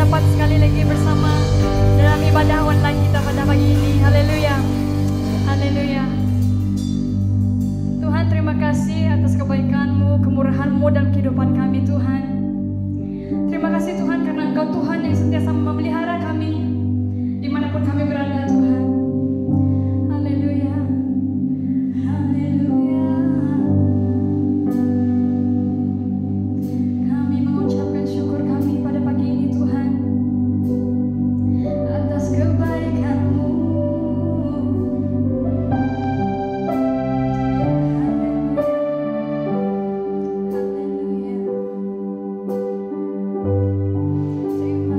dapat sekali lagi bersama dalam ibadah online kita pada pagi ini. Haleluya. Haleluya. Tuhan, terima kasih atas kebaikan-Mu, kemurahan-Mu dalam kehidupan kami, Tuhan. Terima kasih Tuhan karena Engkau Tuhan yang sentiasa memelihara kami dimanapun kami berada, Tuhan. Haleluya. Haleluya. Kami mengucapkan syukur kami pada pagi ini, Tuhan, atas kebaikan-Mu. Haleluya. Terima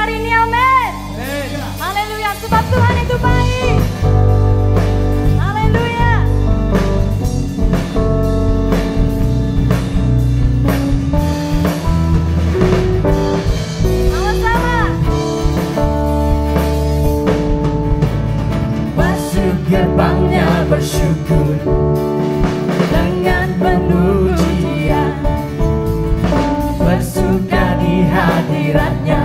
hari ini, amin. Haleluya, sebab Tuhan itu baik. Haleluya. Sama-sama. Masuk gerbangnya bersyukur dengan penuh pujian, bersuka di hadiratnya,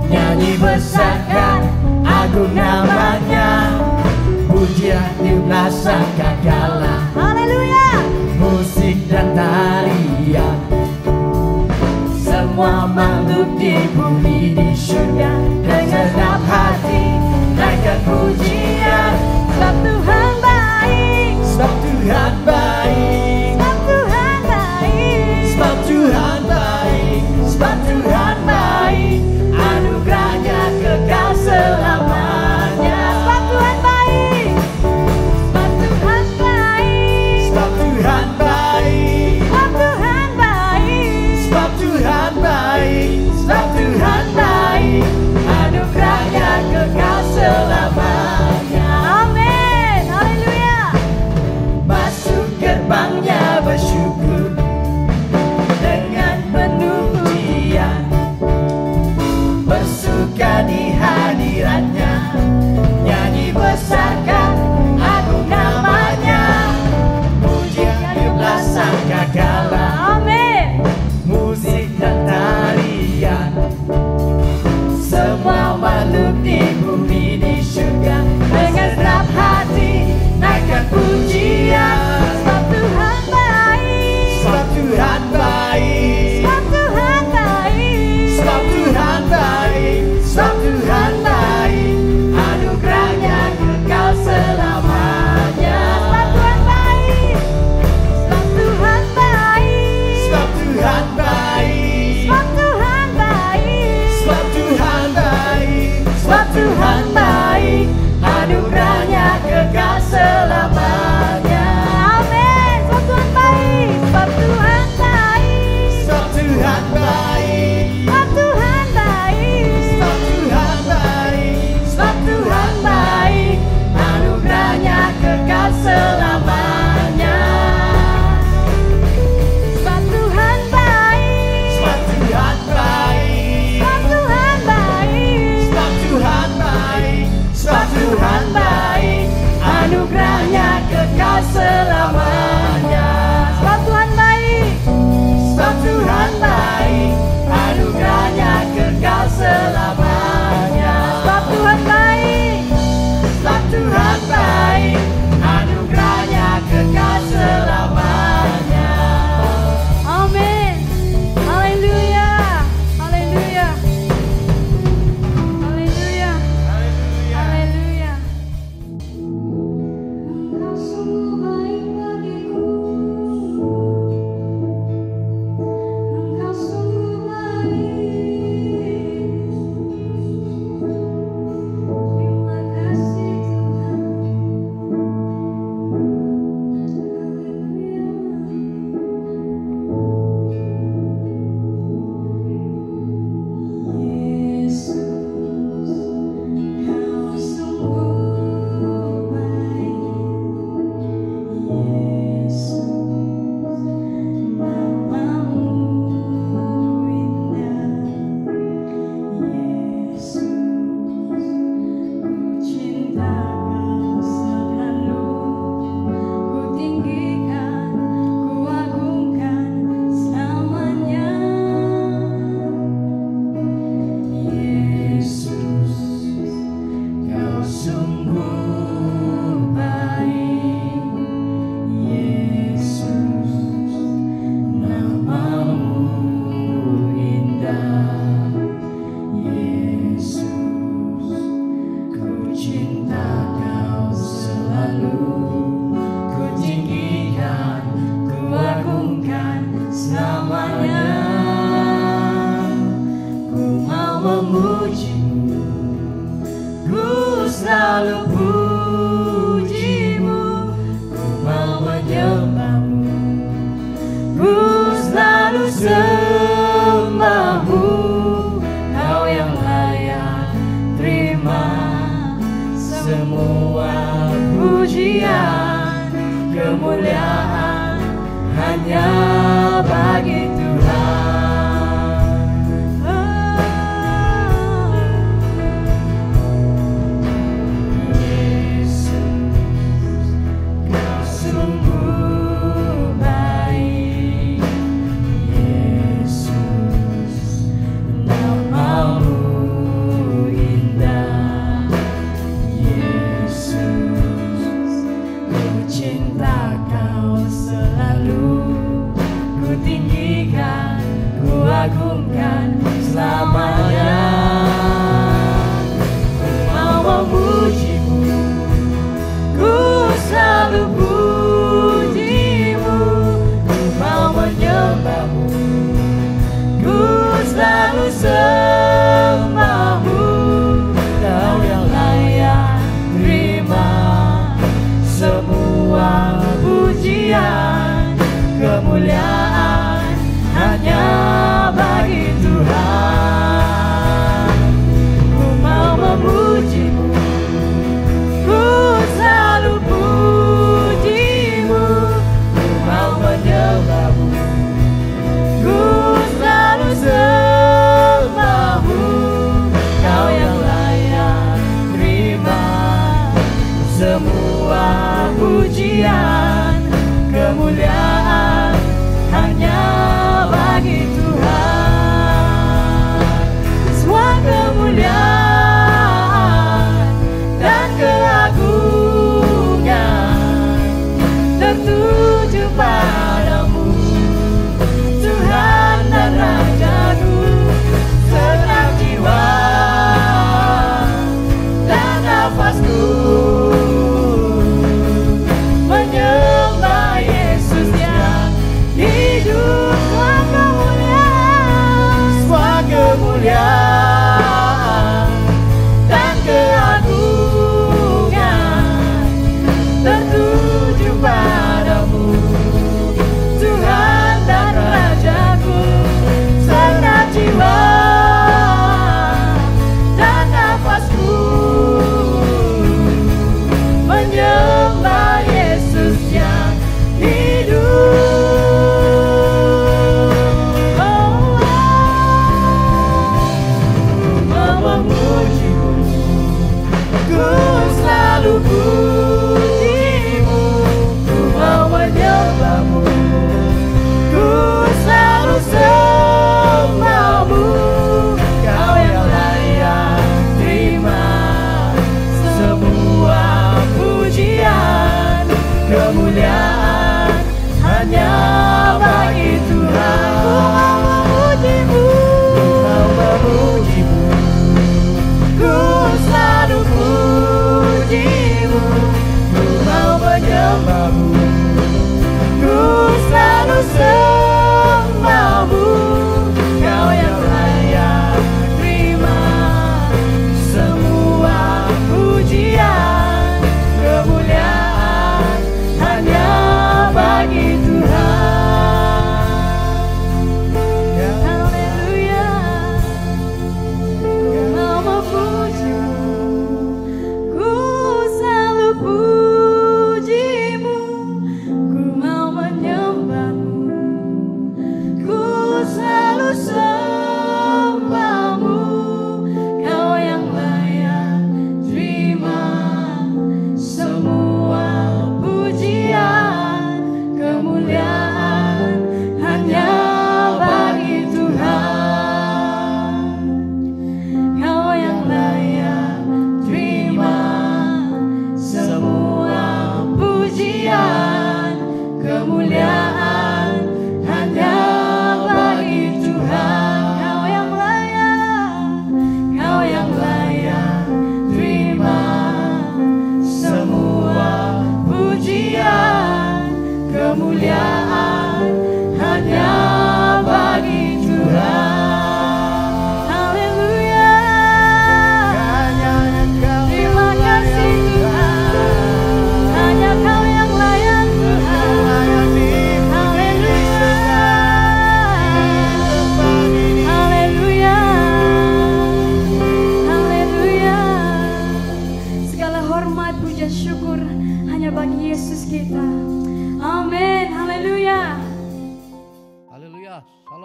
nyanyi besarkan agung namanya, pujian tiuplah sangkakala, Haleluya. musik dan tarian, semua makhluk di bumi di surga dengan segenap hati naikkan pujian. Sebab Tuhan baik. Sebab Tuhan baik, Sebab Tuhan baik. sebab Tuhan baik, sebab Tuhan baik, anugerahnya kekal selamanya. Sebab Tuhan baik. Sebab Tuhan baik. Sebab Tuhan baik, Sebab Tuhan baik. sebab Tuhan baik, sebab Tuhan baik, anugerahnya kekal selamanya. Amin. Haleluya. Masuk gerbangnya bersyukur dengan penuh pujian, bersuka di hadiratnya, nyanyi besarkan agung namanya, pujian tiuplah sangkakala, Amin. musik dan tarian, semua makhluk di bumi di surga dengan segenap hati naikkan pujian. Sebab Tuhan baik. Sebab Tuhan baik, Sebab Tuhan baik. sebab Tuhan baik, sebab Tuhan baik, anugerahnya kekal selamanya. Sebab Tuhan baik. Sebab Tuhan baik. Sebab Tuhan baik, Sebab Tuhan baik. sebab Tuhan baik, sebab Tuhan baik, anugerahnya kekal selamanya. Amin. Sebab Tuhan baik. Sebab Tuhan baik. Sebab Tuhan baik, Sebab Tuhan baik. sebab Tuhan baik, sebab Tuhan baik, anugerahnya kekal selamanya. Sebab Tuhan baik. Sebab Tuhan baik, Sebab Tuhan baik. sebab Tuhan baik, sebab Tuhan baik, anugerahnya kekal selamanya. Sebab Tuhan baik. Sebab Tuhan baik, anugerahnya kekal selamanya. Sebab Tuhan baik. Sebab Tuhan baik, anugerahnya kekal selamanya. Amin. Haleluya. Haleluya. Haleluya. Haleluya. Engkau sungguh baik bagiku. Engkau sungguh baik. Terima kasih Tuhan. sembahmu, Kau yang lain. semua pujian, kemuliaan hanya bagi Tuhan. Yesus, Kau sungguh baik. Yesus, nama-Mu indah. Yesus, ku cinta Kau selalu, ku tinggikan, ku agungkan selamanya. Ku mau memuji-Mu, ku selalu puji-Mu, ku mau menyembah-Mu, ku selalu sembah-Mu. Kau yang layak terima semua pujian, kemuliaan hanya bagi Tuhan. Ku mau memuji-Mu, ku selalu puji-Mu, ku mau menyembah-Mu, ku selalu sembah-Mu. Kau yang layak terima semua pujian, kemuliaan hanya bagi Tuhan. Semua kemuliaan dan keagungan tertuju padamu, Tuhan dan Rajaku. Senang jiwa dan nafasku menyembah Yesus yang hidup. Semua kemuliaan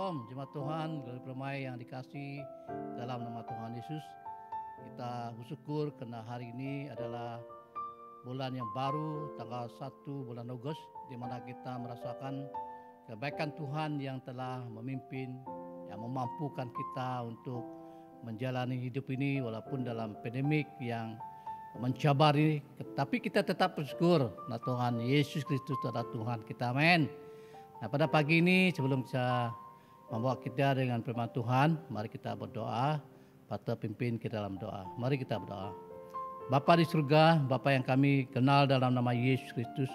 Shalom, jemaat Tuhan, Glory Permai yang dikasih dalam nama Tuhan Yesus. Kita bersyukur karena hari ini adalah bulan yang baru, tanggal 1 bulan Agustus, di mana kita merasakan kebaikan Tuhan yang telah memimpin, yang memampukan kita untuk menjalani hidup ini walaupun dalam pandemik yang mencabar ini. Tapi kita tetap bersyukur, nah Tuhan Yesus Kristus adalah Tuhan kita, amin. Nah, pada pagi ini sebelum saya membawa kita dengan firman Tuhan, mari kita berdoa. Pastor pimpin kita dalam doa. Mari kita berdoa. Bapa di surga, Bapa yang kami kenal dalam nama Yesus Kristus,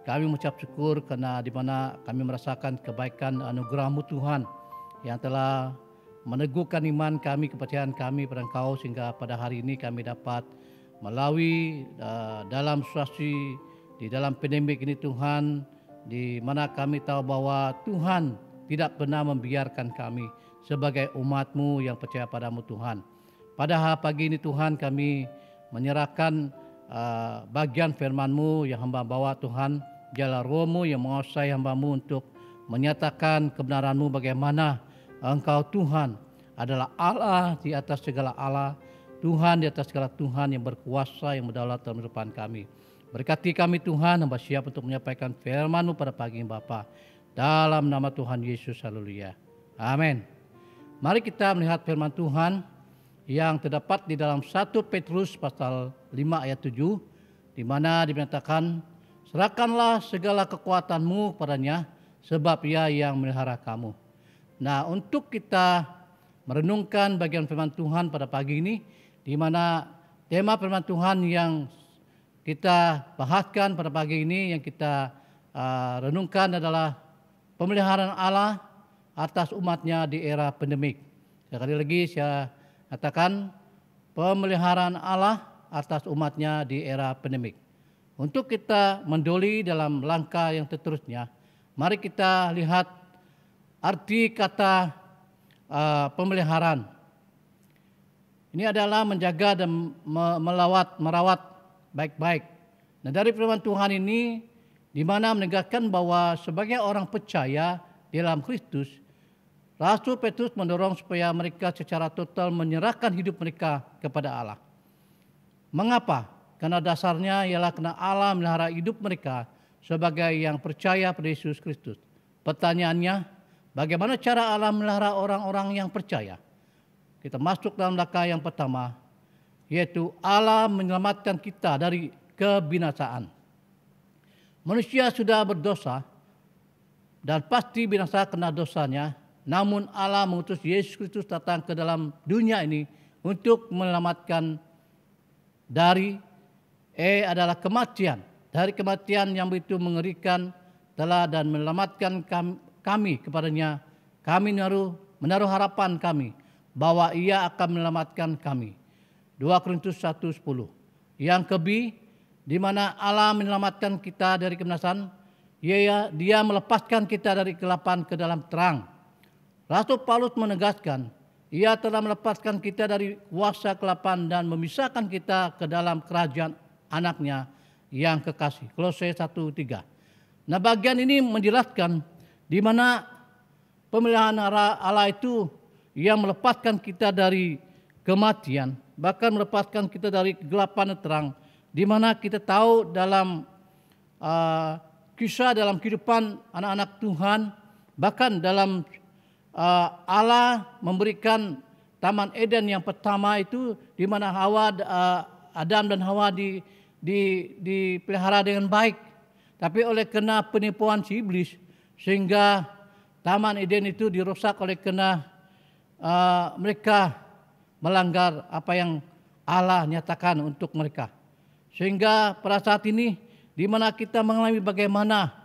kami mengucap syukur karena di mana kami merasakan kebaikan anugerah-Mu Tuhan yang telah meneguhkan iman kami, kepercayaan kami pada Engkau, sehingga pada hari ini kami dapat melalui dalam situasi di dalam pandemik ini Tuhan, di mana kami tahu bahwa Tuhan tidak pernah membiarkan kami sebagai umat-Mu yang percaya pada-Mu Tuhan. Pada pagi ini Tuhan, kami menyerahkan bagian firman-Mu yang hamba bawa Tuhan. Jala Roh-Mu yang menguasai hamba-Mu untuk menyatakan kebenaran-Mu bagaimana Engkau Tuhan adalah Allah di atas segala Allah, Tuhan di atas segala Tuhan yang berkuasa, yang berdaulat dalam kehidupan kami. Berkati kami Tuhan, hamba siap untuk menyampaikan firman-Mu pada pagi ini Bapa. Dalam nama Tuhan Yesus, haleluya. Amin. Mari kita melihat firman Tuhan yang terdapat di dalam 1 Petrus pasal 5 ayat 7, di mana dinyatakan, serahkanlah segala kekuatan-Mu padanya, sebab Ia yang memelihara kamu. Nah, untuk kita merenungkan bagian firman Tuhan pada pagi ini, di mana tema firman Tuhan yang kita bahaskan pada pagi ini, yang kita renungkan adalah pemeliharaan Allah atas umatnya di era pandemik. Sekali lagi saya katakan, pemeliharaan Allah atas umatnya di era pandemik. Untuk kita mendoli dalam langkah yang seterusnya, mari kita lihat arti kata pemeliharaan. Ini adalah menjaga dan merawat baik-baik. Nah, dari firman Tuhan ini, di mana menegaskan bahwa sebagai orang percaya di dalam Kristus, Rasul Petrus mendorong supaya mereka secara total menyerahkan hidup mereka kepada Allah. Mengapa? Karena dasarnya ialah karena Allah melihara hidup mereka sebagai yang percaya pada Yesus Kristus. Pertanyaannya, bagaimana cara Allah melihara orang-orang yang percaya? Kita masuk dalam langkah yang pertama, yaitu Allah menyelamatkan kita dari kebinasaan. Manusia sudah berdosa dan pasti binasa karena dosanya. Namun Allah mengutus Yesus Kristus datang ke dalam dunia ini untuk menyelamatkan dari adalah kematian. Dari kematian yang begitu mengerikan telah dan menyelamatkan kami kepadanya. Kami menaruh harapan kami bahwa Ia akan menyelamatkan kami. 2 Korintus 1:10. Yang di mana Allah menyelamatkan kita dari kebinasaan, Dia melepaskan kita dari kegelapan ke dalam terang. Rasul Paulus menegaskan, Ia telah melepaskan kita dari kuasa kegelapan dan memisahkan kita ke dalam kerajaan anaknya yang kekasih. Kolose 1:3. Nah, bagian ini menjelaskan di mana pemeliharaan Allah itu yang melepaskan kita dari kematian, bahkan melepaskan kita dari kegelapan dan terang, di mana kita tahu dalam kisah dalam kehidupan anak-anak Tuhan, bahkan dalam Allah memberikan Taman Eden yang pertama itu, di mana Adam dan Hawa dipelihara dengan baik, tapi oleh kena penipuan si iblis, sehingga Taman Eden itu dirusak oleh kena mereka melanggar apa yang Allah nyatakan untuk mereka. Sehingga pada saat ini, di mana kita mengalami bagaimana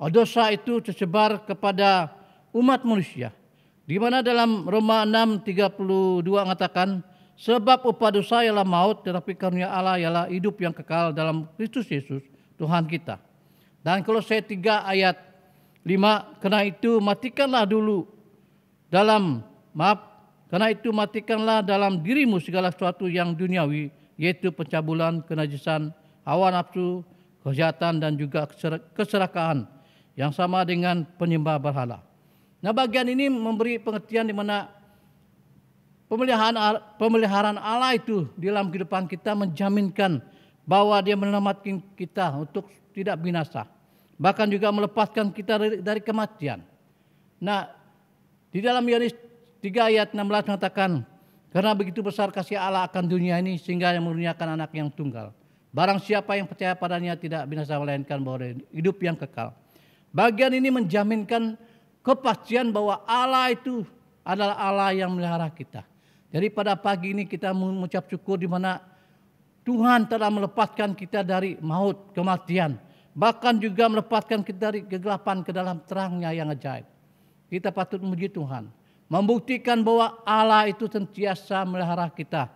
dosa itu tersebar kepada umat manusia. Di mana dalam Roma 6:32 mengatakan, sebab upah dosa ialah maut, tetapi karunia Allah ialah hidup yang kekal dalam Kristus Yesus Tuhan kita. Dan Kolose 3 ayat 5, karena itu matikanlah dalam dirimu segala sesuatu yang duniawi, yaitu pencabulan, kenajisan, hawa nafsu, kejahatan dan juga keserakahan yang sama dengan penyembah berhala. Nah, bagian ini memberi pengertian di mana pemeliharaan Allah itu di dalam kehidupan kita menjaminkan bahwa Dia menyelamatkan kita untuk tidak binasa. Bahkan juga melepaskan kita dari kematian. Nah, di dalam Yohanes 3 ayat 16 mengatakan, karena begitu besar kasih Allah akan dunia ini sehingga yang menurunkan anak yang tunggal. Barang siapa yang percaya padanya tidak binasa melainkan bahwa hidup yang kekal. Bagian ini menjaminkan kepastian bahwa Allah itu adalah Allah yang memelihara kita. Jadi pada pagi ini kita mengucap syukur di mana Tuhan telah melepaskan kita dari maut, kematian. Bahkan juga melepaskan kita dari kegelapan ke dalam terangnya yang ajaib. Kita patut memuji Tuhan. Membuktikan bahwa Allah itu sentiasa memelihara kita.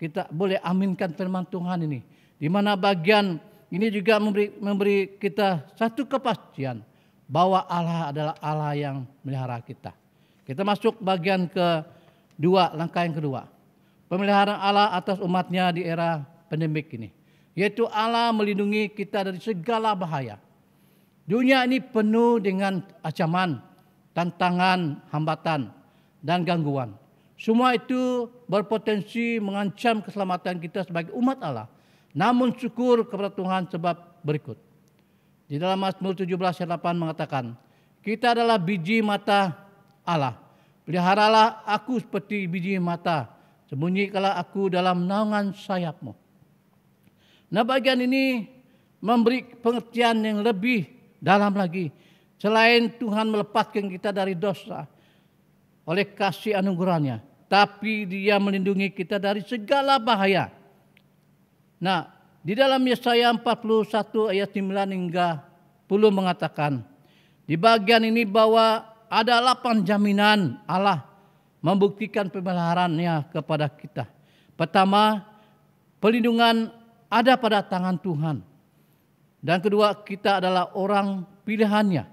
Kita boleh aminkan firman Tuhan ini. Di mana bagian ini juga memberi kita satu kepastian bahwa Allah adalah Allah yang memelihara kita. Kita masuk bagian kedua, langkah yang kedua. Pemeliharaan Allah atas umatnya di era pandemik ini. Yaitu Allah melindungi kita dari segala bahaya. Dunia ini penuh dengan ancaman, tantangan, hambatan, dan gangguan. Semua itu berpotensi mengancam keselamatan kita sebagai umat Allah. Namun syukur kepada Tuhan sebab berikut. Di dalam Mazmur 17 ayat 8 mengatakan, kita adalah biji mata Allah. Peliharalah aku seperti biji mata. Sembunyikanlah aku dalam naungan sayap-Mu. Nah, bagian ini memberi pengertian yang lebih dalam lagi. Selain Tuhan melepaskan kita dari dosa oleh kasih anugerahnya, tapi Dia melindungi kita dari segala bahaya. Nah, di dalam Yesaya 41 ayat 9 hingga 10 mengatakan, di bagian ini bahwa ada 8 jaminan Allah membuktikan pemeliharaannya kepada kita. Pertama, pelindungan ada pada tangan Tuhan. Dan kedua, kita adalah orang pilihannya.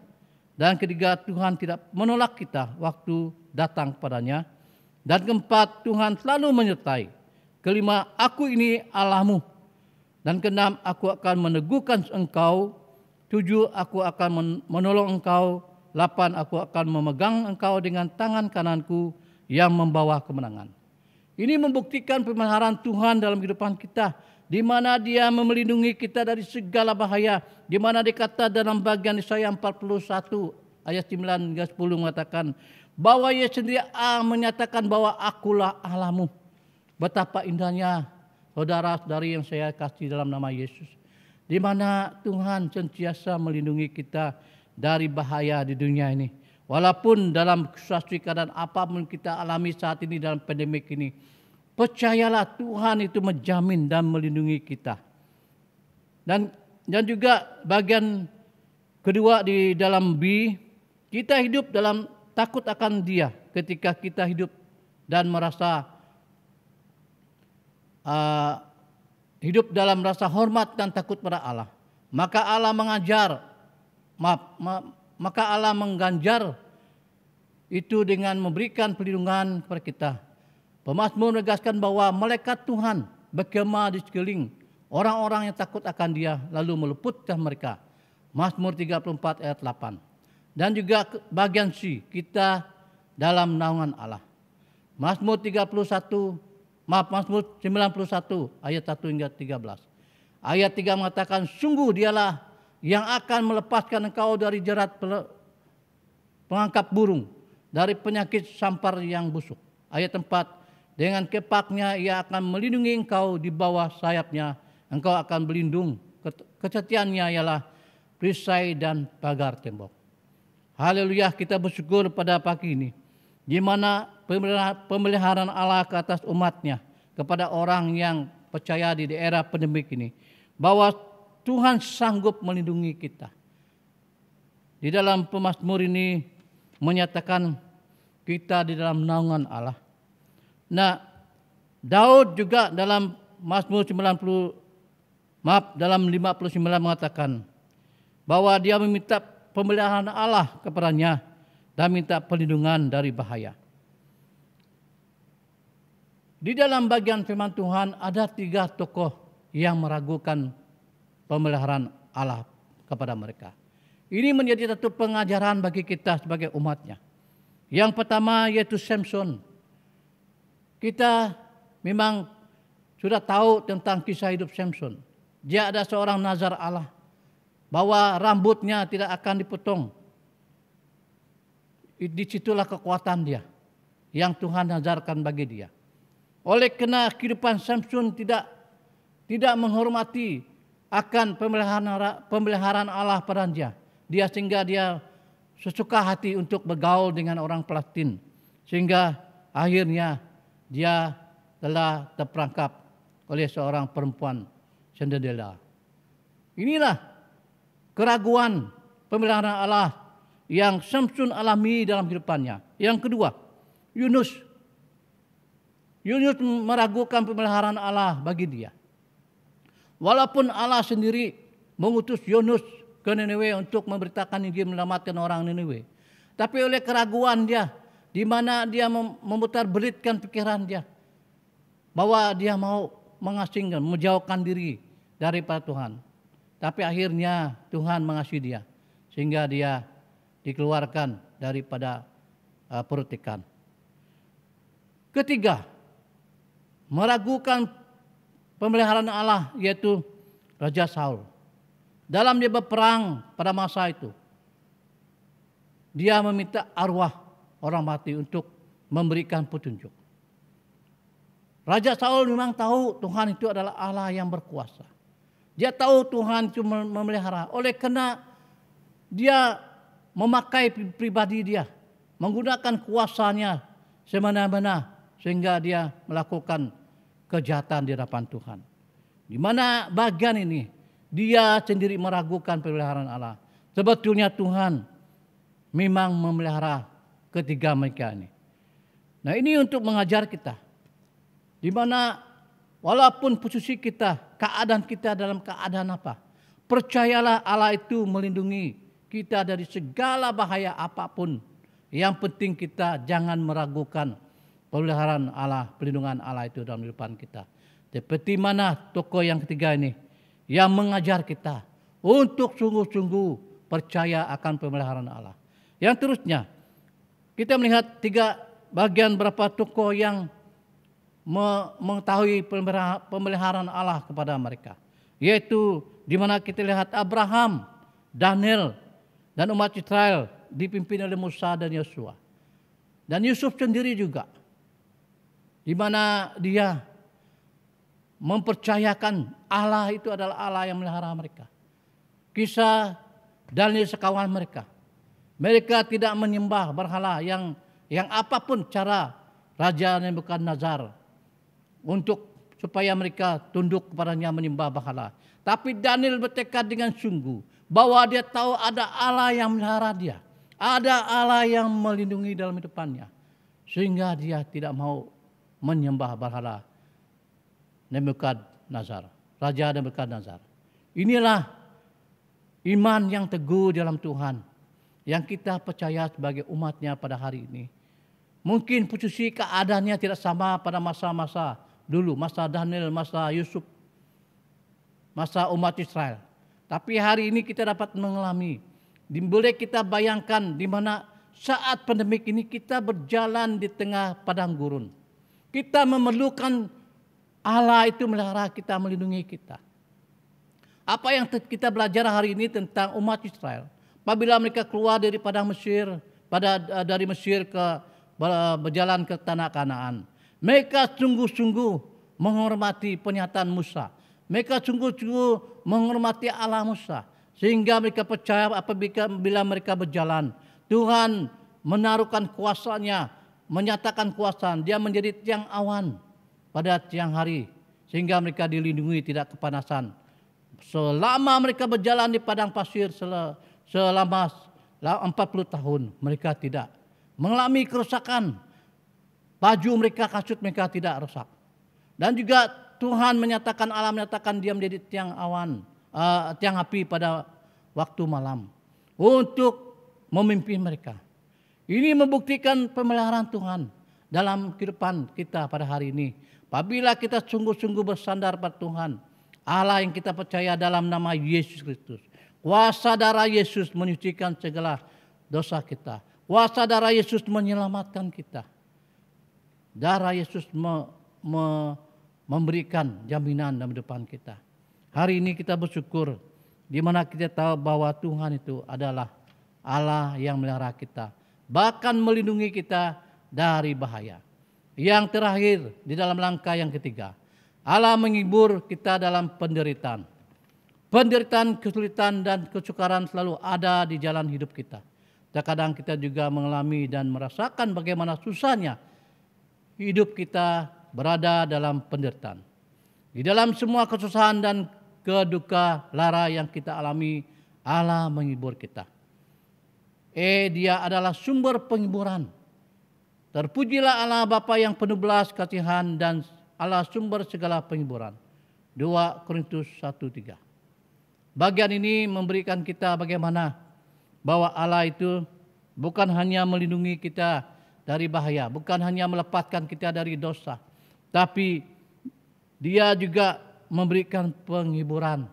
Dan ketiga, Tuhan tidak menolak kita waktu datang kepadanya. Dan keempat, Tuhan selalu menyertai. Kelima, aku ini Allahmu. Dan keenam, aku akan meneguhkan engkau. 7, aku akan menolong engkau. 8, aku akan memegang engkau dengan tangan kananku yang membawa kemenangan. Ini membuktikan pemeliharaan Tuhan dalam kehidupan kita, di mana Dia melindungi kita dari segala bahaya, di mana dikata dalam bagian Yesaya 41 ayat 9 hingga 10 mengatakan bahwa Ia sendiri menyatakan bahwa akulah Allahmu. Betapa indahnya saudara-saudari yang saya kasih dalam nama Yesus, di mana Tuhan sentiasa melindungi kita dari bahaya di dunia ini. Walaupun dalam situasi keadaan apapun kita alami saat ini dalam pandemik ini, percayalah Tuhan itu menjamin dan melindungi kita. Dan juga bagian kedua di dalam B, kita hidup dalam takut akan Dia ketika kita hidup dan merasa hidup dalam rasa hormat dan takut pada Allah. Maka Allah mengganjar itu dengan memberikan perlindungan kepada kita. Pemazmur menegaskan bahwa malaikat Tuhan berkemah di sekeliling orang-orang yang takut akan Dia, lalu meluputkan mereka. Mazmur 34 ayat 8. Dan juga bagian C, kita dalam naungan Allah. Mazmur 91 ayat 1 hingga 13. Ayat 3 mengatakan, sungguh Dialah yang akan melepaskan engkau dari jerat pengangkap burung, dari penyakit sampar yang busuk. Ayat 4, dengan kepaknya Ia akan melindungi engkau, di bawah sayapnya engkau akan berlindung. Kesetiaannya ialah perisai dan pagar tembok. Haleluya, kita bersyukur pada pagi ini, di mana pemeliharaan Allah ke atas umatnya, kepada orang yang percaya di daerah pandemik ini, bahwa Tuhan sanggup melindungi kita. Di dalam pemazmur ini menyatakan kita di dalam naungan Allah. Nah, Daud juga dalam Mazmur 59 mengatakan bahwa dia meminta pemeliharaan Allah kepadanya dan minta perlindungan dari bahaya. Di dalam bagian firman Tuhan ada 3 tokoh yang meragukan pemeliharaan Allah kepada mereka. Ini menjadi satu pengajaran bagi kita sebagai umatnya. Yang pertama yaitu Samson. Kita memang sudah tahu tentang kisah hidup Samson. Dia ada seorang nazar Allah, bahwa rambutnya tidak akan dipotong. Disitulah kekuatan dia yang Tuhan nazarkan bagi dia. Oleh karena kehidupan Samson tidak menghormati akan pemeliharaan Allah pada dia. Sehingga dia sesuka hati untuk bergaul dengan orang Palestina. Sehingga akhirnya dia telah terperangkap oleh seorang perempuan Cinderella. Inilah keraguan pemeliharaan Allah yang Samson alami dalam kehidupannya. Yang kedua, Yunus meragukan pemeliharaan Allah bagi dia. Walaupun Allah sendiri mengutus Yunus ke Niniwe untuk memberitakan Injil, menyelamatkan orang Niniwe, tapi oleh keraguan dia, di mana dia memutar-belitkan pikiran dia, bahwa dia mau mengasingkan, menjauhkan diri daripada Tuhan. Tapi akhirnya Tuhan mengasihi dia, sehingga dia dikeluarkan daripada perut ikan. Ketiga, meragukan pemeliharaan Allah, yaitu Raja Saul. Dalam dia berperang pada masa itu, dia meminta arwah orang mati untuk memberikan petunjuk. Raja Saul memang tahu Tuhan itu adalah Allah yang berkuasa. Dia tahu Tuhan itu memelihara. Oleh karena dia memakai pribadi dia, menggunakan kuasanya semena-mena, sehingga dia melakukan kejahatan di hadapan Tuhan. Di mana bagian ini dia sendiri meragukan pemeliharaan Allah. Sebetulnya Tuhan memang memelihara ketiga mereka ini. Nah, ini untuk mengajar kita, di mana walaupun posisi kita, keadaan kita dalam keadaan apa, percayalah Allah itu melindungi kita dari segala bahaya apapun. Yang penting kita jangan meragukan pemeliharaan Allah, perlindungan Allah itu dalam kehidupan kita. Seperti mana tokoh yang ketiga ini yang mengajar kita untuk sungguh-sungguh percaya akan pemeliharaan Allah. Yang terusnya, kita melihat tiga bagian berapa tokoh yang mengetahui pemeliharaan Allah kepada mereka. Yaitu di mana kita lihat Abraham, Daniel, dan umat Israel dipimpin oleh Musa dan Yosua. Dan Yusuf sendiri juga, di mana dia mempercayakan Allah itu adalah Allah yang melihara mereka. Kisah Daniel sekawan mereka. Mereka tidak menyembah berhala yang apapun cara Raja Nebukadnezar untuk supaya mereka tunduk kepadanya menyembah berhala. Tapi Daniel bertekad dengan sungguh bahwa dia tahu ada Allah yang melihara dia. Ada Allah yang melindungi dalam hidupannya. Sehingga dia tidak mau menyembah berhala Nebukadnezar, Raja Nebukadnezar. Inilah iman yang teguh dalam Tuhan yang kita percaya sebagai umatnya pada hari ini. Mungkin posisi keadaannya tidak sama pada masa-masa dulu, masa Daniel, masa Yusuf, masa umat Israel. Tapi hari ini kita dapat mengalami, boleh kita bayangkan di mana saat pandemik ini kita berjalan di tengah padang gurun. Kita memerlukan Allah itu melihara kita, melindungi kita. Apa yang kita belajar hari ini tentang umat Israel? Apabila mereka keluar dari padang Mesir, dari Mesir ke berjalan ke tanah Kanaan, mereka sungguh-sungguh menghormati pernyataan Musa. Mereka sungguh-sungguh menghormati Allah Musa, sehingga mereka percaya apabila mereka berjalan, Tuhan menaruhkan kuasanya, menyatakan kuasa. Dia menjadi tiang awan pada siang hari, sehingga mereka dilindungi tidak kepanasan. Selama mereka berjalan di padang pasir selama 40 tahun, mereka tidak mengalami kerusakan. Baju mereka, kasut mereka tidak rusak. Dan juga Tuhan menyatakan, Allah menyatakan dia menjadi tiang awan, tiang api pada waktu malam untuk memimpin mereka. Ini membuktikan pemeliharaan Tuhan dalam kehidupan kita pada hari ini. Apabila kita sungguh-sungguh bersandar pada Tuhan, Allah yang kita percaya dalam nama Yesus Kristus. Kuasa darah Yesus menyucikan segala dosa kita. Kuasa darah Yesus menyelamatkan kita. Darah Yesus memberikan jaminan dalam depan kita. Hari ini kita bersyukur di mana kita tahu bahwa Tuhan itu adalah Allah yang melihara kita, bahkan melindungi kita dari bahaya. Yang terakhir di dalam langkah yang ketiga, Allah menghibur kita dalam penderitaan. Penderitaan, kesulitan dan kesukaran selalu ada di jalan hidup kita. Terkadang kita juga mengalami dan merasakan bagaimana susahnya hidup kita berada dalam penderitaan. Di dalam semua kesusahan dan keduka lara yang kita alami, Allah menghibur kita. Dia adalah sumber penghiburan. Terpujilah Allah Bapa yang penuh belas kasihan dan Allah sumber segala penghiburan. 2 Korintus 1:3. Bagian ini memberikan kita bagaimana bahwa Allah itu bukan hanya melindungi kita dari bahaya, bukan hanya melepaskan kita dari dosa, tapi Dia juga memberikan penghiburan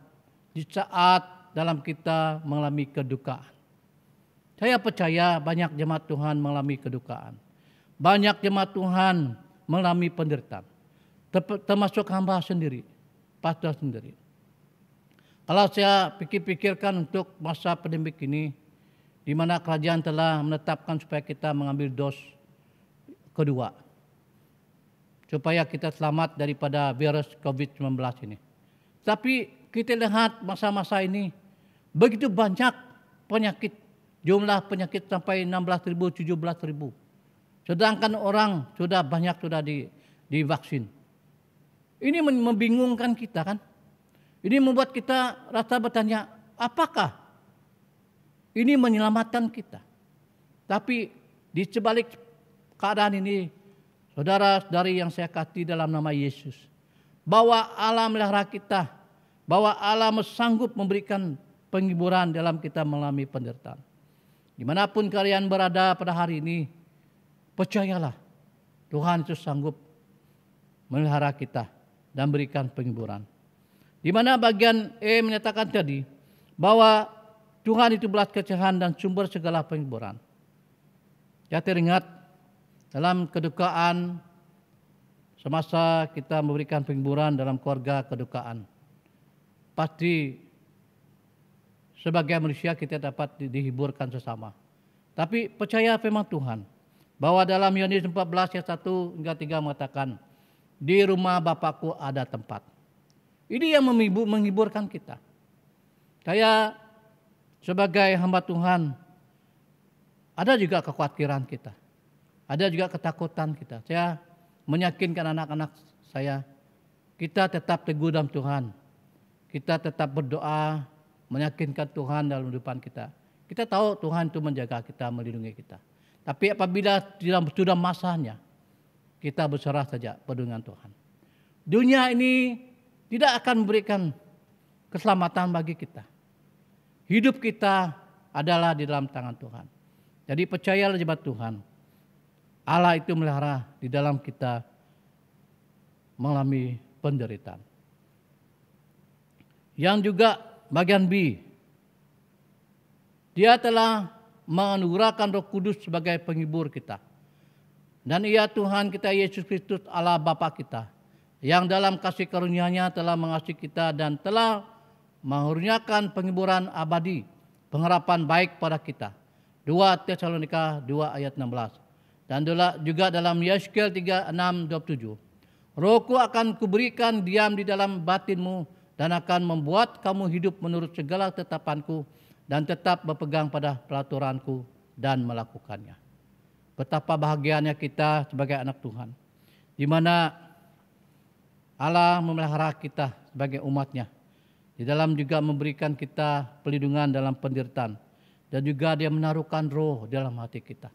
di saat dalam kita mengalami kedukaan. Saya percaya banyak jemaat Tuhan mengalami kedukaan. Banyak jemaat Tuhan mengalami penderitaan. Termasuk hamba sendiri, pastor sendiri. Kalau saya pikirkan untuk masa pandemik ini, di mana kerajaan telah menetapkan supaya kita mengambil dos kedua, supaya kita selamat daripada virus COVID-19 ini. Tapi kita lihat masa-masa ini begitu banyak penyakit, jumlah penyakit sampai 16.000, 17.000. Sedangkan orang sudah banyak sudah divaksin. Ini membingungkan kita kan? Ini membuat kita rasa bertanya, apakah ini menyelamatkan kita? Tapi di sebalik keadaan ini, saudara-saudari yang saya kasih dalam nama Yesus, bahwa Allah melihara kita, bahwa Allah sanggup memberikan penghiburan dalam kita mengalami penderitaan. Dimanapun kalian berada pada hari ini, percayalah Tuhan itu sanggup melihara kita dan berikan penghiburan. Di mana bagian menyatakan tadi bahwa Tuhan itu belas kasihan dan sumber segala penghiburan. Saya teringat dalam kedukaan semasa kita memberikan penghiburan dalam keluarga kedukaan. Pasti sebagai manusia kita dapat dihiburkan sesama. Tapi percaya firman Tuhan bahwa dalam Yohanes 14 ayat 1 hingga 3 mengatakan, di rumah Bapakku ada tempat. Ini yang menghiburkan kita. Saya sebagai hamba Tuhan, ada juga kekhawatiran kita. Ada juga ketakutan kita. Saya meyakinkan anak-anak saya, kita tetap teguh dalam Tuhan. Kita tetap berdoa, meyakinkan Tuhan dalam kehidupan kita. Kita tahu Tuhan itu menjaga kita, melindungi kita. Tapi apabila sudah masanya, kita berserah saja dengan Tuhan. Dunia ini tidak akan memberikan keselamatan bagi kita. Hidup kita adalah di dalam tangan Tuhan. Jadi percayalah jemaat Tuhan, Allah itu melihara di dalam kita mengalami penderitaan. Yang juga bagian B, Dia telah menganugerahkan Roh Kudus sebagai penghibur kita. Dan Ia Tuhan kita Yesus Kristus Allah Bapa kita, yang dalam kasih karunia-Nya telah mengasihi kita dan telah mengurniakan penghiburan abadi, pengharapan baik pada kita. 2 Tesalonika 2 ayat 16. Dan juga dalam Yeskel 3:6-27. Rohku akan kuberikan diam di dalam batinmu dan akan membuat kamu hidup menurut segala tetapanku dan tetap berpegang pada peraturanku dan melakukannya. Betapa bahagianya kita sebagai anak Tuhan, di mana Allah memelihara kita sebagai umatnya. Di dalam juga memberikan kita perlindungan dalam penderitaan. Dan juga Dia menaruhkan roh dalam hati kita.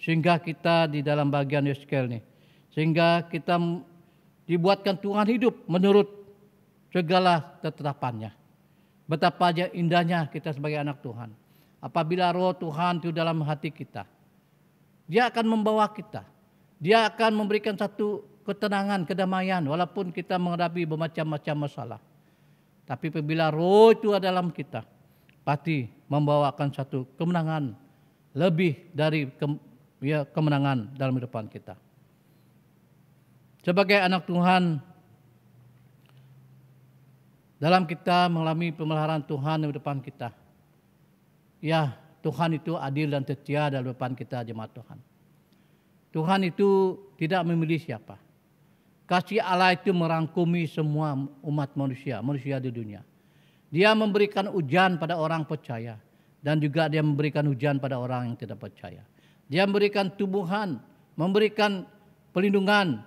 Sehingga kita di dalam bagian Yeskel ini, sehingga kita dibuatkan Tuhan hidup menurut segala ketetapannya. Betapa indahnya kita sebagai anak Tuhan. Apabila roh Tuhan itu dalam hati kita, Dia akan membawa kita. Dia akan memberikan satu ketenangan, kedamaian, walaupun kita menghadapi bermacam-macam masalah. Tapi apabila roh itu ada dalam kita, pasti membawakan satu kemenangan lebih dari kemenangan dalam kehidupan kita. Sebagai anak Tuhan, dalam kita mengalami pemeliharaan Tuhan di depan kita, ya Tuhan itu adil dan setia dalam depan kita jemaat Tuhan. Tuhan itu tidak memilih siapa. Kasih Allah itu merangkumi semua umat manusia di dunia. Dia memberikan hujan pada orang percaya dan juga dia memberikan hujan pada orang yang tidak percaya. Dia memberikan tumbuhan, memberikan pelindungan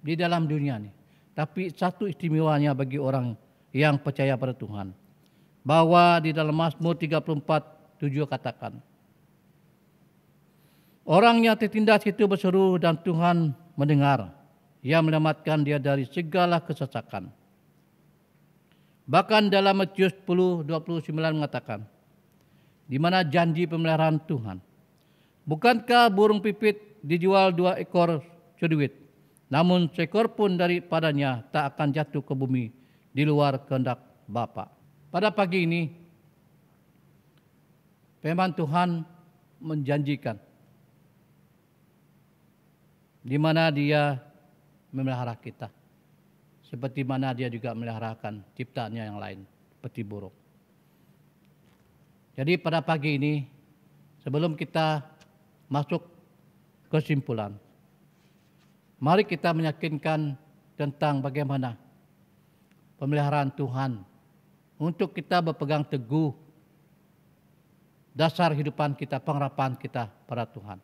di dalam dunia ini. Tapi satu istimewanya bagi orang yang percaya pada Tuhan, bahwa di dalam Mazmur 34:7 katakan, orang yang tertindas itu berseru dan Tuhan mendengar. Ia menyelamatkan dia dari segala kesesakan. Bahkan dalam Matius 10:29 mengatakan, di mana janji pemeliharaan Tuhan. Bukankah burung pipit dijual 2 ekor seduit, namun seekor pun daripadanya tak akan jatuh ke bumi di luar kehendak Bapa. Pada pagi ini, firman Tuhan menjanjikan di mana Dia memelihara kita, seperti mana Dia juga memeliharakan ciptaannya yang lain, seperti burung. Jadi pada pagi ini, sebelum kita masuk kesimpulan, mari kita meyakinkan tentang bagaimana pemeliharaan Tuhan untuk kita berpegang teguh dasar kehidupan kita, pengharapan kita pada Tuhan.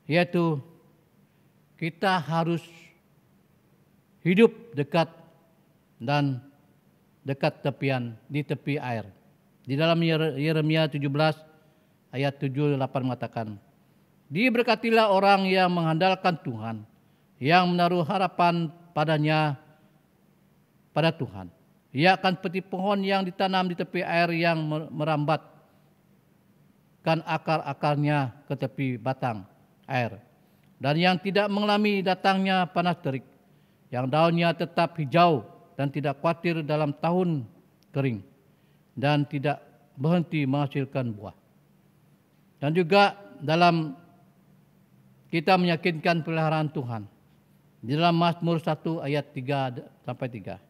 Yaitu kita harus hidup dekat dan dekat tepian, di tepi air. Di dalam Yeremia 17 ayat 7-8 mengatakan, diberkatilah orang yang mengandalkan Tuhan, yang menaruh harapan padanya, pada Tuhan. Ia akan seperti pohon yang ditanam di tepi air yang merambatkan akar-akarnya ke tepi batang air, dan yang tidak mengalami datangnya panas terik, yang daunnya tetap hijau dan tidak khawatir dalam tahun kering, dan tidak berhenti menghasilkan buah. Dan juga dalam kita meyakinkan pemeliharaan Tuhan di dalam Mazmur 1 ayat 3-3.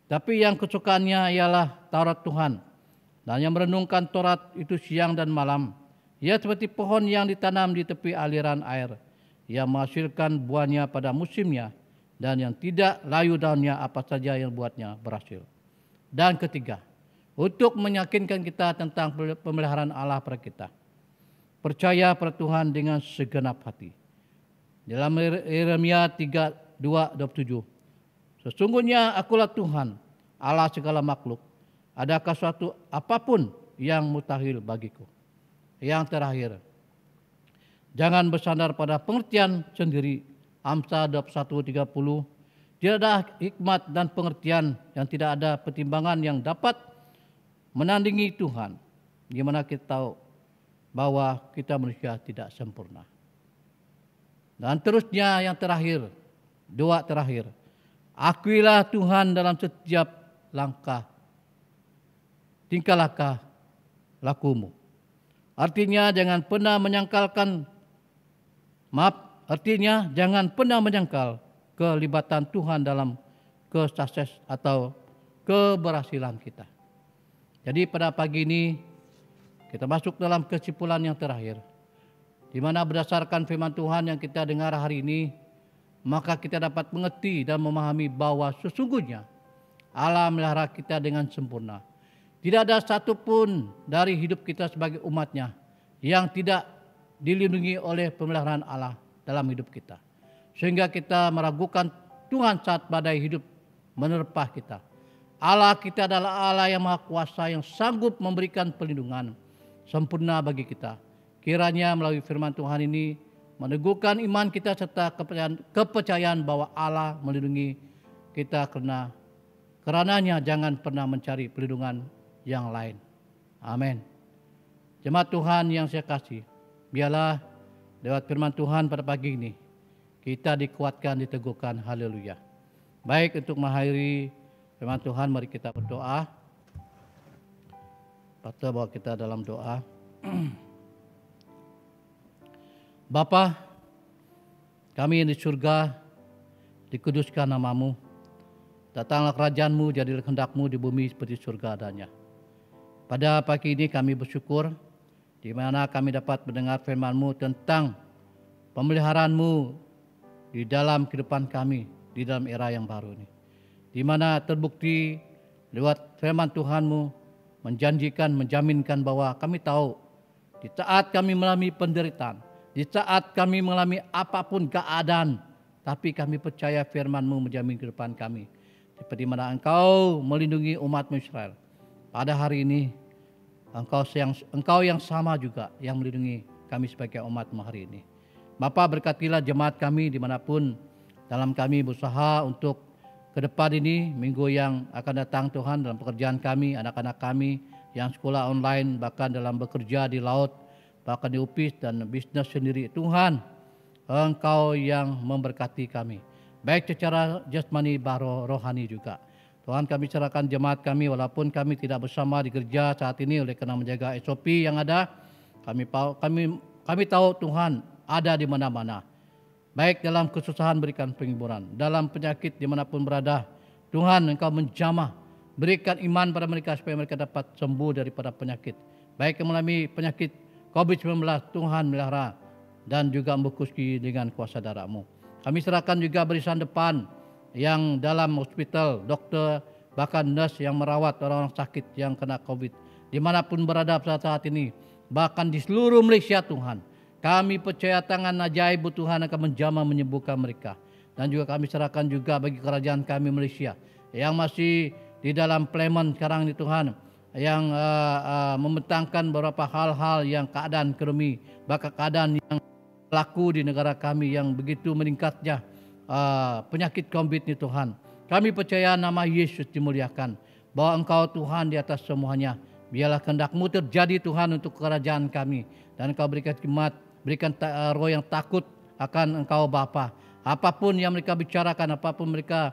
Tapi yang kesukaannya ialah Taurat Tuhan, dan yang merenungkan Taurat itu siang dan malam. Ia seperti pohon yang ditanam di tepi aliran air, yang menghasilkan buahnya pada musimnya, dan yang tidak layu daunnya apa saja yang buatnya berhasil. Dan ketiga, untuk meyakinkan kita tentang pemeliharaan Allah pada kita, percaya pada Tuhan dengan segenap hati. Dalam Yeremia 32:27, sesungguhnya akulah Tuhan, Allah segala makhluk. Adakah suatu apapun yang mustahil bagiku? Yang terakhir, jangan bersandar pada pengertian sendiri. Amsal 21:30, tidak ada hikmat dan pengertian yang tidak ada pertimbangan yang dapat menandingi Tuhan. Di mana kita tahu bahwa kita manusia tidak sempurna. Dan terusnya yang terakhir, doa terakhir, akuilah Tuhan dalam setiap langkah, tingkah lakumu. Artinya jangan pernah menyangkal kelibatan Tuhan dalam kesukses atau keberhasilan kita. Jadi pada pagi ini kita masuk dalam kesimpulan yang terakhir, di mana berdasarkan firman Tuhan yang kita dengar hari ini, maka kita dapat mengerti dan memahami bahwa sesungguhnya Allah melihara kita dengan sempurna. Tidak ada satupun dari hidup kita sebagai umatnya yang tidak dilindungi oleh pemeliharaan Allah dalam hidup kita. Sehingga kita meragukan Tuhan saat badai hidup menerpa kita. Allah kita adalah Allah yang Maha Kuasa, yang sanggup memberikan perlindungan sempurna bagi kita. Kiranya melalui firman Tuhan ini meneguhkan iman kita serta kepercayaan bahwa Allah melindungi kita, karenanya jangan pernah mencari perlindungan yang lain. Amin. Jemaat Tuhan yang saya kasih, biarlah lewat firman Tuhan pada pagi ini kita dikuatkan, diteguhkan. Haleluya. Baik, untuk mengakhiri firman Tuhan, mari kita berdoa. Pastor bawa kita dalam doa. Bapa, kami yang di surga, dikuduskan namamu. Datanglah kerajaan-Mu, jadilah kehendak-Mu di bumi seperti surga adanya. Pada pagi ini kami bersyukur di mana kami dapat mendengar firman-Mu tentang pemeliharaan-Mu di dalam kehidupan kami, di dalam era yang baru ini. Di mana terbukti lewat firman Tuhan-Mu menjanjikan, menjaminkan bahwa kami tahu di saat kami mengalami penderitaan, di saat kami mengalami apapun keadaan, tapi kami percaya firman-Mu menjamin kehidupan kami. Seperti mana Engkau melindungi umat Israel. Pada hari ini, Engkau yang sama juga yang melindungi kami sebagai umat-Mu hari ini. Bapa, berkatilah jemaat kami dimanapun dalam kami berusaha untuk ke depan ini, minggu yang akan datang Tuhan, dalam pekerjaan kami, anak-anak kami yang sekolah online, bahkan dalam bekerja di laut, bahkan di office dan bisnis sendiri. Tuhan, Engkau yang memberkati kami, baik secara jasmani, rohani juga. Tuhan, kami serahkan jemaat kami, walaupun kami tidak bersama di gereja saat ini oleh karena menjaga SOP yang ada. Kami tahu Tuhan ada di mana-mana. Baik dalam kesusahan berikan penghiburan, dalam penyakit dimanapun berada. Tuhan, Engkau menjamah, berikan iman pada mereka supaya mereka dapat sembuh daripada penyakit. Baik yang mengalami penyakit COVID-19, Tuhan melihara dan juga membukuski dengan kuasa darah-Mu. Kami serahkan juga barisan depan yang dalam hospital, dokter, bahkan nurse yang merawat orang-orang sakit yang kena COVID. Dimanapun berada saat ini, bahkan di seluruh Malaysia Tuhan. Kami percaya tangan ajaib Tuhan akan menjamah menyembuhkan mereka. Dan juga kami serahkan juga bagi kerajaan kami Malaysia yang masih di dalam plemen sekarang ini Tuhan. Yang membentangkan beberapa hal-hal yang keadaan ekonomi, bahkan keadaan yang berlaku di negara kami yang begitu meningkatnya penyakit COVID ini Tuhan. Kami percaya nama Yesus dimuliakan, bahwa Engkau Tuhan di atas semuanya. Biarlah kehendak-Mu terjadi Tuhan untuk kerajaan kami. Dan Engkau berikan hikmat, berikan roh yang takut akan Engkau Bapa. Apapun yang mereka bicarakan, apapun mereka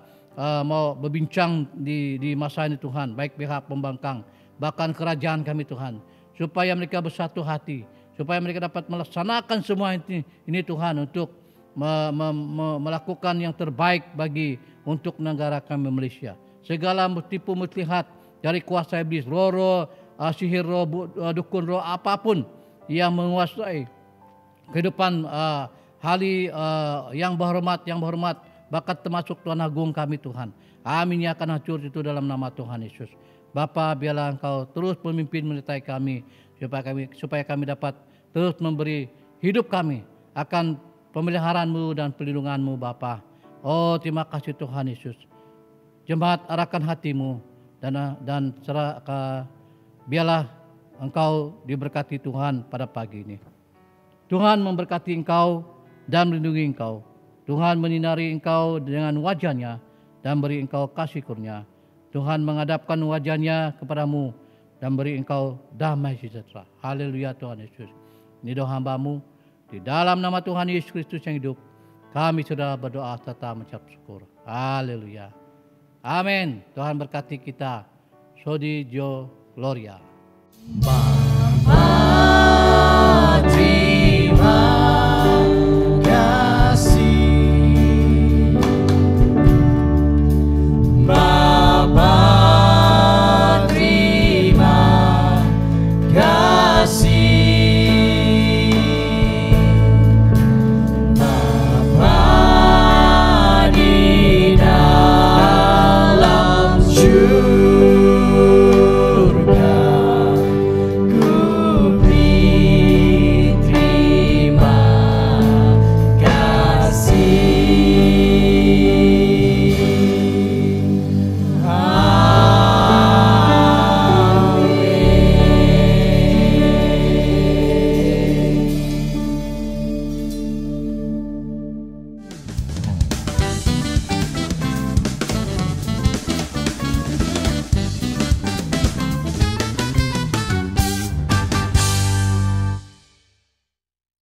mau berbincang di masa ini Tuhan, baik pihak pembangkang, bahkan kerajaan kami Tuhan. Supaya mereka bersatu hati, supaya mereka dapat melaksanakan semua ini Tuhan untuk melakukan yang terbaik bagi untuk negara kami Malaysia. Segala tipu muslihat dari kuasa iblis, roh sihir, roh dukun, roh apapun yang menguasai kehidupan hari yang berhormat, bahkan termasuk Tuhan Agung kami Tuhan. Amin, ya akan hancur itu dalam nama Tuhan Yesus. Bapa, biarlah Engkau terus memimpin menyertai kami, supaya kami dapat terus memberi hidup kami akan pemeliharaan-Mu dan perlindungan-Mu Bapa. Oh, terima kasih Tuhan Yesus. Jemaat, arahkan hatimu dan biarlah engkau diberkati Tuhan pada pagi ini. Tuhan memberkati engkau dan melindungi engkau. Tuhan menyinari engkau dengan wajah-Nya dan beri engkau kasih kurnia. Tuhan menghadapkan wajah-Nya kepadamu dan beri engkau damai sejahtera. Haleluya Tuhan Yesus. Ini doa hamba-Mu. Di dalam nama Tuhan Yesus Kristus yang hidup, kami sudah berdoa serta mengucap syukur. Haleluya. Amin. Tuhan berkati kita. Sodi Jo Gloria. Bye.